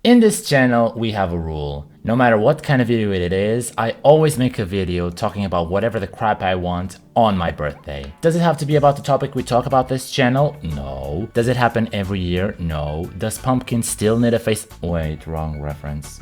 In this channel, we have a rule. No matter what kind of video it is, I always make a video talking about whatever the crap I want on my birthday. Does it have to be about the topic we talk about this channel? No. Does it happen every year? No. Does pumpkin still need a face? Wait, wrong reference.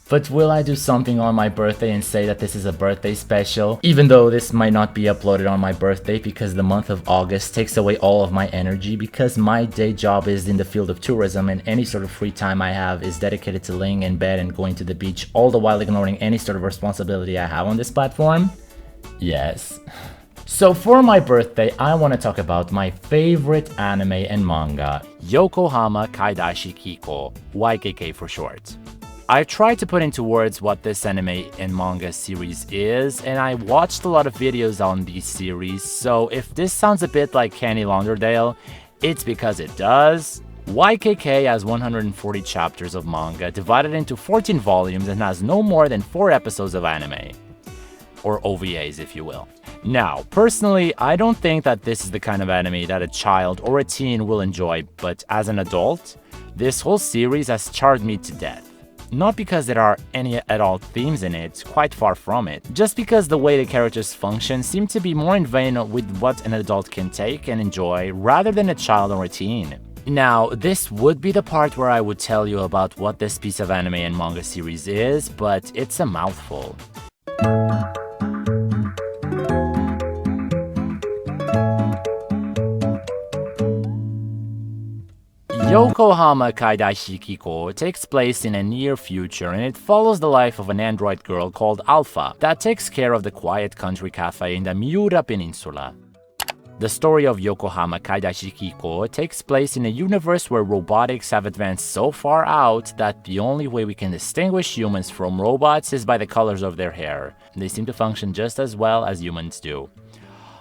But will I do something on my birthday and say that this is a birthday special? Even though this might not be uploaded on my birthday because the month of August takes away all of my energy because my day job is in the field of tourism and any sort of free time I have is dedicated to laying in bed and going to the beach, all the while ignoring any sort of responsibility I have on this platform? Yes. So for my birthday, I want to talk about my favorite anime and manga, Yokohama Kaidashi Kiko, YKK for short. I've tried to put into words what this anime and manga series is, and I watched a lot of videos on these series, so if this sounds a bit like Kenny Launderdale, it's because it does. YKK has 140 chapters of manga divided into 14 volumes and has no more than 4 episodes of anime. Or OVAs, if you will. Now, personally, I don't think that this is the kind of anime that a child or a teen will enjoy, but as an adult, this whole series has charmed me to death. Not because there are any adult themes in it, quite far from it, just because the way the characters function seem to be more in vein with what an adult can take and enjoy rather than a child or a teen. Now, this would be the part where I would tell you about what this piece of anime and manga series is, but it's a mouthful. Yokohama Kaidashi Kiko takes place in a near future and it follows the life of an android girl called Alpha that takes care of the quiet country cafe in the Miura Peninsula. The story of Yokohama Kaidashi Kiko takes place in a universe where robotics have advanced so far out that the only way we can distinguish humans from robots is by the colors of their hair. They seem to function just as well as humans do.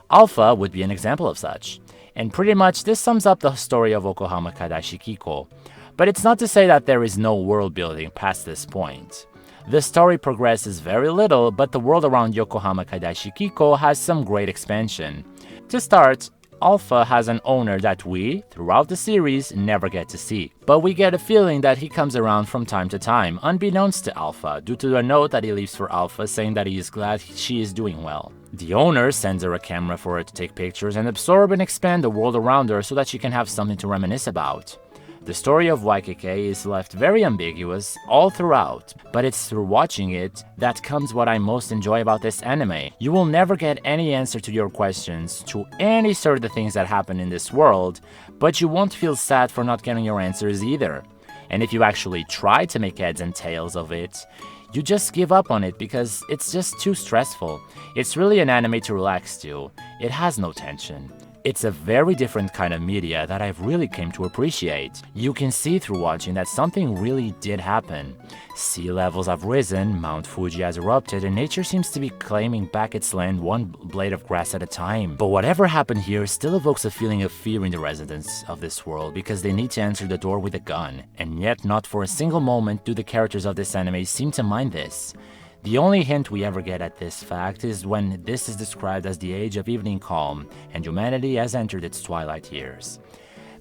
Alpha would be an example of such. And pretty much this sums up the story of Yokohama Kaidashi Kiko. But it's not to say that there is no world building past this point. The story progresses very little, but the world around Yokohama Kaidashi Kiko has some great expansion. To start, Alpha has an owner that we, throughout the series, never get to see. But we get a feeling that he comes around from time to time, unbeknownst to Alpha, due to a note that he leaves for Alpha saying that he is glad she is doing well. The owner sends her a camera for her to take pictures and absorb and expand the world around her so that she can have something to reminisce about. The story of YKK is left very ambiguous all throughout, but it's through watching it that comes what I most enjoy about this anime. You will never get any answer to your questions, to any sort of the things that happen in this world, but you won't feel sad for not getting your answers either. And if you actually try to make heads and tails of it, you just give up on it because it's just too stressful. It's really an anime to relax to. It has no tension. It's a very different kind of media that I've really came to appreciate. You can see through watching that something really did happen. Sea levels have risen, Mount Fuji has erupted, and nature seems to be claiming back its land one blade of grass at a time. But whatever happened here still evokes a feeling of fear in the residents of this world because they need to answer the door with a gun. And yet not for a single moment do the characters of this anime seem to mind this. The only hint we ever get at this fact is when this is described as the age of evening calm and humanity has entered its twilight years.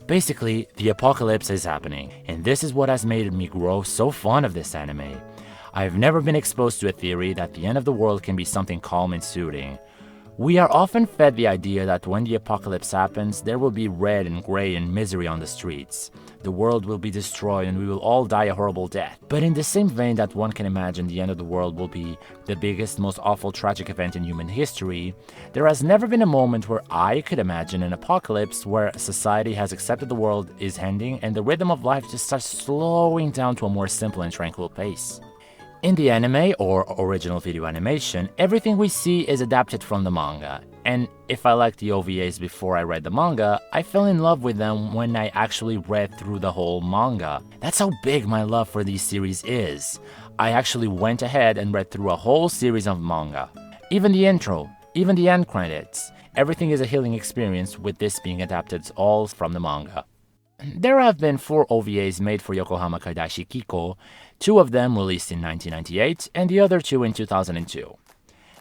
Basically, the apocalypse is happening, and this is what has made me grow so fond of this anime. I've never been exposed to a theory that the end of the world can be something calm and soothing. We are often fed the idea that when the apocalypse happens, there will be red and gray and misery on the streets. The world will be destroyed and we will all die a horrible death. But in the same vein that one can imagine the end of the world will be the biggest, most awful, tragic event in human history, there has never been a moment where I could imagine an apocalypse where society has accepted the world is ending and the rhythm of life just starts slowing down to a more simple and tranquil pace. In the anime, or original video animation, everything we see is adapted from the manga. And if I liked the OVAs before I read the manga, I fell in love with them when I actually read through the whole manga. That's how big my love for these series is. I actually went ahead and read through a whole series of manga. Even the intro, even the end credits, everything is a healing experience with this being adapted all from the manga. There have been 4 OVAs made for Yokohama Kaidashi Kiko, 2 of them released in 1998 and the other 2 in 2002.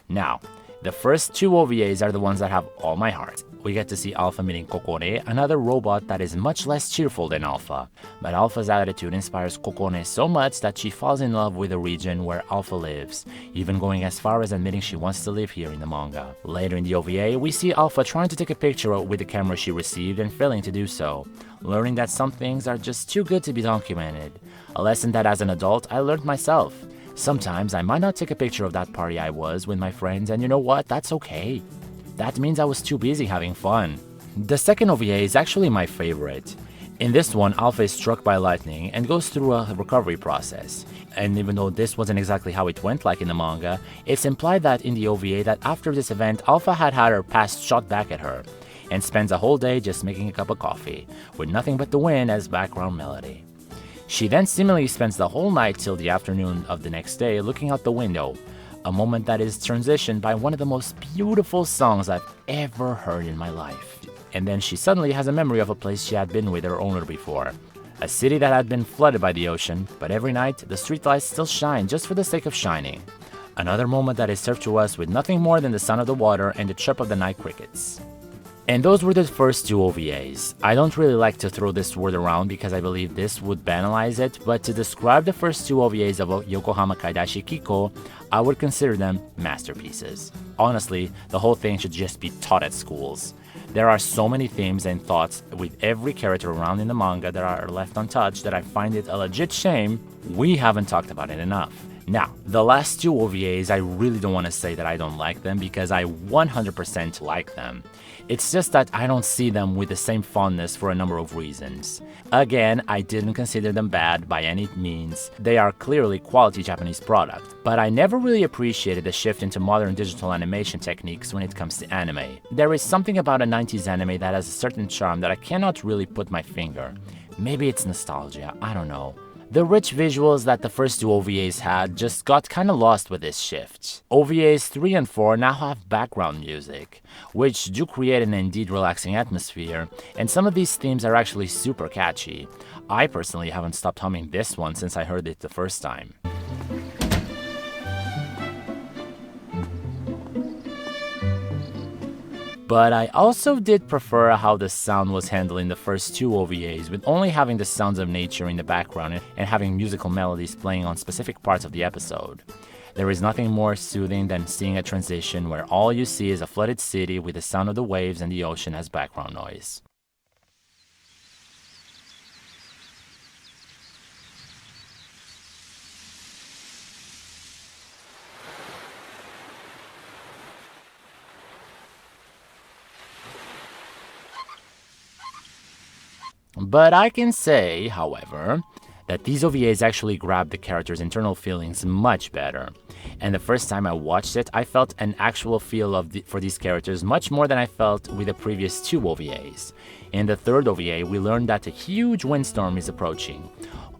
Now, The first two OVAs are the ones that have all my heart. We get to see Alpha meeting Kokone, another robot that is much less cheerful than Alpha. But Alpha's attitude inspires Kokone so much that she falls in love with the region where Alpha lives, even going as far as admitting she wants to live here in the manga. Later in the OVA, we see Alpha trying to take a picture with the camera she received and failing to do so, learning that some things are just too good to be documented. A lesson that as an adult I learned myself. Sometimes I might not take a picture of that party I was with my friends, and you know what? That's okay. That means I was too busy having fun. The second OVA is actually my favorite. In this one, Alpha is struck by lightning and goes through a recovery process. And even though this wasn't exactly how it went like in the manga, it's implied that in the OVA that after this event, Alpha had her past shot back at her, and spends a whole day just making a cup of coffee, with nothing but the wind as background melody. She then seemingly spends the whole night till the afternoon of the next day looking out the window, a moment that is transitioned by one of the most beautiful songs I've ever heard in my life. And then she suddenly has a memory of a place she had been with her owner before. A city that had been flooded by the ocean, but every night the streetlights still shine just for the sake of shining. Another moment that is served to us with nothing more than the sound of the water and the chirp of the night crickets. And those were the first two OVAs. I don't really like to throw this word around because I believe this would banalize it, but to describe the first two OVAs of Yokohama Kaidashi Kiko, I would consider them masterpieces. Honestly, the whole thing should just be taught at schools. There are so many themes and thoughts with every character around in the manga that are left untouched that I find it a legit shame we haven't talked about it enough. Now, the last two OVAs, I really don't want to say that I don't like them because I 100% like them. It's just that I don't see them with the same fondness for a number of reasons. Again, I didn't consider them bad by any means. They are clearly quality Japanese product, but I never really appreciated the shift into modern digital animation techniques when it comes to anime. There is something about a 90s anime that has a certain charm that I cannot really put my finger. Maybe it's nostalgia, I don't know. The rich visuals that the first two OVAs had just got kinda lost with this shift. OVAs 3 and 4 now have background music, which do create an indeed relaxing atmosphere, and some of these themes are actually super catchy. I personally haven't stopped humming this one since I heard it the first time. But I also did prefer how the sound was handled in the first two OVAs, with only having the sounds of nature in the background and having musical melodies playing on specific parts of the episode. There is nothing more soothing than seeing a transition where all you see is a flooded city with the sound of the waves and the ocean as background noise. But I can say, however, that these OVAs actually grab the characters' internal feelings much better. And the first time I watched it, I felt an actual feel for these characters much more than I felt with the previous two OVAs. In the third OVA, we learned that a huge windstorm is approaching.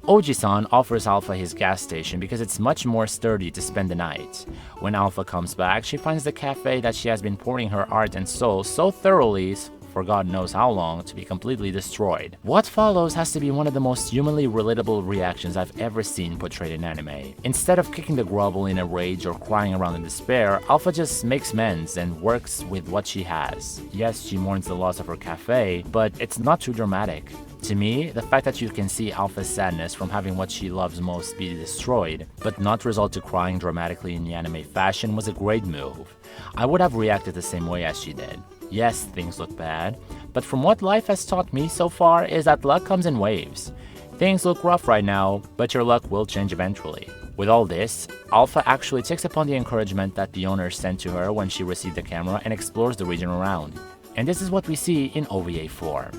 Oji-san offers Alpha his gas station because it's much more sturdy to spend the night. When Alpha comes back, she finds the cafe that she has been pouring her heart and soul so thoroughly for God knows how long to be completely destroyed. What follows has to be one of the most humanly relatable reactions I've ever seen portrayed in anime. Instead of kicking the grovel in a rage or crying around in despair, Alpha just makes amends and works with what she has. Yes, she mourns the loss of her cafe, but it's not too dramatic. To me, the fact that you can see Alpha's sadness from having what she loves most be destroyed, but not result to crying dramatically in the anime fashion was a great move. I would have reacted the same way as she did. Yes, things look bad, but from what life has taught me so far is that luck comes in waves. Things look rough right now, but your luck will change eventually. With all this, Alpha actually takes upon the encouragement that the owner sent to her when she received the camera and explores the region around. And this is what we see in OVA 4.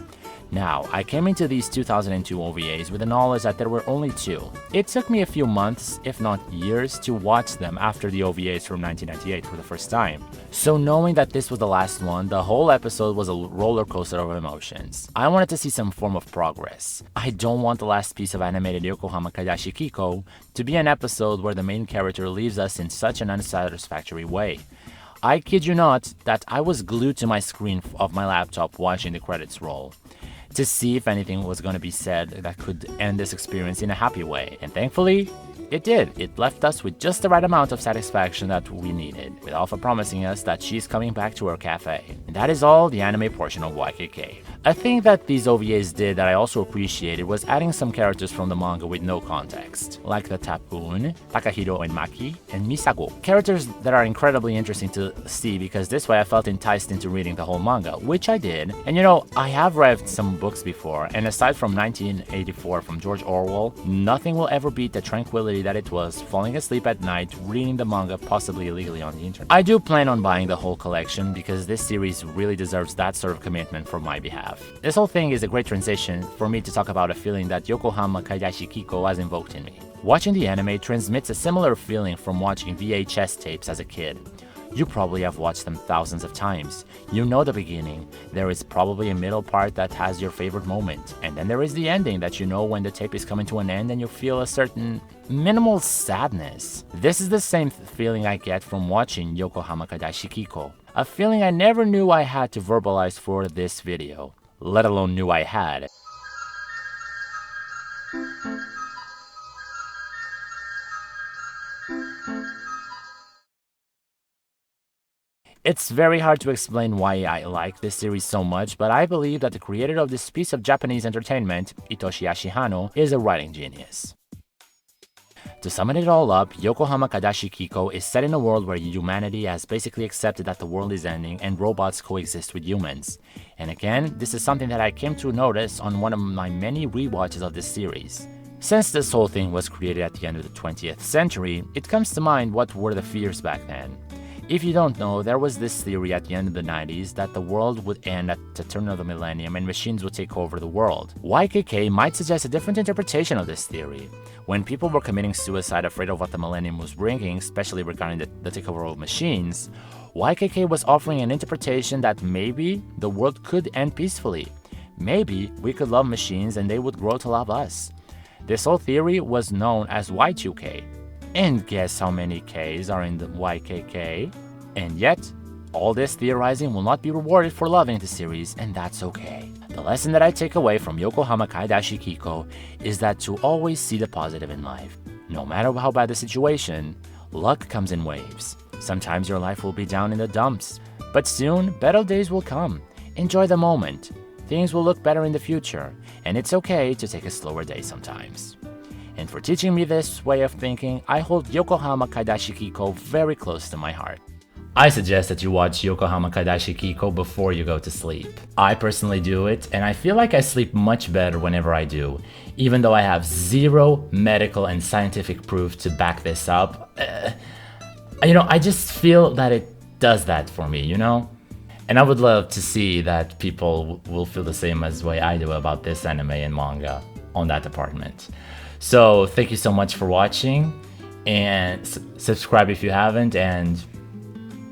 Now, I came into these 2002 OVAs with the knowledge that there were only two. It took me a few months, if not years, to watch them after the OVAs from 1998 for the first time. So knowing that this was the last one, the whole episode was a roller coaster of emotions. I wanted to see some form of progress. I don't want the last piece of animated Yokohama Kaidashi Kiko to be an episode where the main character leaves us in such an unsatisfactory way. I kid you not that I was glued to my screen of my laptop watching the credits roll, to see if anything was going to be said that could end this experience in a happy way, and thankfully, it did. It left us with just the right amount of satisfaction that we needed, with Alpha promising us that she's coming back to her cafe. And that is all the anime portion of YKK. A thing that these OVAs did that I also appreciated was adding some characters from the manga with no context, like the Tapun, Takahiro and Maki, and Misago. Characters that are incredibly interesting to see because this way I felt enticed into reading the whole manga, which I did. And you know, I have read some books before, and aside from 1984 from George Orwell, nothing will ever beat the tranquility that it was falling asleep at night reading the manga possibly illegally on the internet. I do plan on buying the whole collection because this series really deserves that sort of commitment from my behalf. This whole thing is a great transition for me to talk about a feeling that Yokohama Kaidashi Kiko has invoked in me. Watching the anime transmits a similar feeling from watching VHS tapes as a kid. You probably have watched them thousands of times. You know the beginning. There is probably a middle part that has your favorite moment. And then there is the ending that you know when the tape is coming to an end and you feel a certain minimal sadness. This is the same feeling I get from watching Yokohama Kaidashi Kiko. A feeling I never knew I had to verbalize for this video, let alone knew I had. It's very hard to explain why I like this series so much, but I believe that the creator of this piece of Japanese entertainment, Itoshi Ashihano, is a writing genius. To sum it all up, Yokohama Kaidashi Kiko is set in a world where humanity has basically accepted that the world is ending and robots coexist with humans. And again, this is something that I came to notice on one of my many rewatches of this series. Since this whole thing was created at the end of the 20th century, it comes to mind what were the fears back then. If you don't know, there was this theory at the end of the 90s that the world would end at the turn of the millennium and machines would take over the world. YKK might suggest a different interpretation of this theory. When people were committing suicide afraid of what the millennium was bringing, especially regarding the takeover of machines, YKK was offering an interpretation that maybe the world could end peacefully. Maybe we could love machines and they would grow to love us. This whole theory was known as Y2K. And guess how many Ks are in the YKK? And yet, all this theorizing will not be rewarded for loving the series, and that's okay. The lesson that I take away from Yokohama Kaidashi Kiko is that to always see the positive in life. No matter how bad the situation, luck comes in waves. Sometimes your life will be down in the dumps, but soon better days will come. Enjoy the moment. Things will look better in the future, and it's okay to take a slower day sometimes. And for teaching me this way of thinking, I hold Yokohama Kaidashi Kiko very close to my heart. I suggest that you watch Yokohama Kaidashi Kiko before you go to sleep. I personally do it, and I feel like I sleep much better whenever I do, even though I have zero medical and scientific proof to back this up. I just feel that it does that for me, you know? And I would love to see that people will feel the same as way I do about this anime and manga on that department. So thank you so much for watching, and subscribe if you haven't, and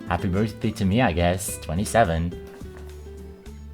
happy birthday to me, I guess, 27.